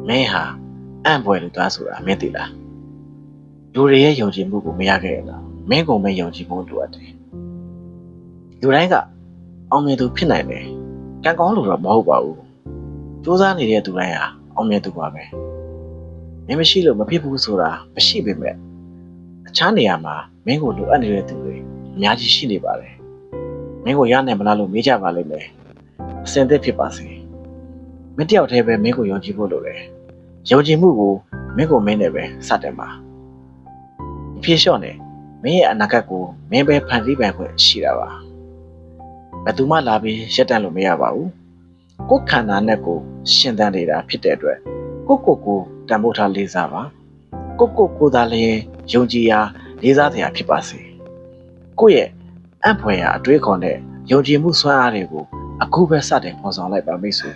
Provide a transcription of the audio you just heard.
မင်းဟာအံ့ဖွယ်လို့သွားဆိုတာမင်းသိလားလူတွေရဲ့ယုံကြည်မှုကိုမရခဲ့ရလားမင်းကိုမယုံကြည်ဖို့လိုအပ်တယ်လူတိုင်းကအောင်မြင်သူဖြစ်နိုင်တယ်ကံကောင်းလို့တော့မဟုတ်ပါဘူးစူးစမ်းနေတဲ့သူတိုင်းဟာအောင်မြင်သူပါပဲမင်းမရှိလို့မဖြစ်ဘူးဆိုတာမရှိပေမဲ့အခြားနေရာမှာမင်းကိုလိုအပ်နေတဲ့သူတွေအများကြီးရှိနေပါတယ်မင်းကိုရနိုင်မလားလို့မေးကြပါလိမ့်မယ်အစင်သက်ဖြစ်ပါစေမင်းတယောက်တည်းပဲမင်းကိုယုံကြည်ဖို့လိုတယ်ယုံကြည်မှုကိုမင်းကိုမင်းနဲ့ပဲစတင်ပါဖြေလျှော့နေမင်းရဲ့အနာဂတ်ကိုမင်းပဲဖန်တီးပိုင်ခွင့်ရှိတာပါဘယ်သူမှလာပြီးရှက်တန့်လို့မရပါဘူးကိုယ်ခန္ဓာနဲ့ကိုရှင်သန်နေတာဖြစ်တဲ့အတွက်ကိုတန်ဖိုးထားလေးစားပါကိုသာလည်းယုံကြည်ရာလေးစားစရာဖြစ်ပါစေကိုယ့်ရဲ့အံ့ဖွယ်ရာအတွေးခေါ်တဲ့ယုံကြည်မှုစွမ်းအားတွေကိုအခုပဲစတင်ဖော်ဆောင်လိုက်ပါမိတ်ဆွေ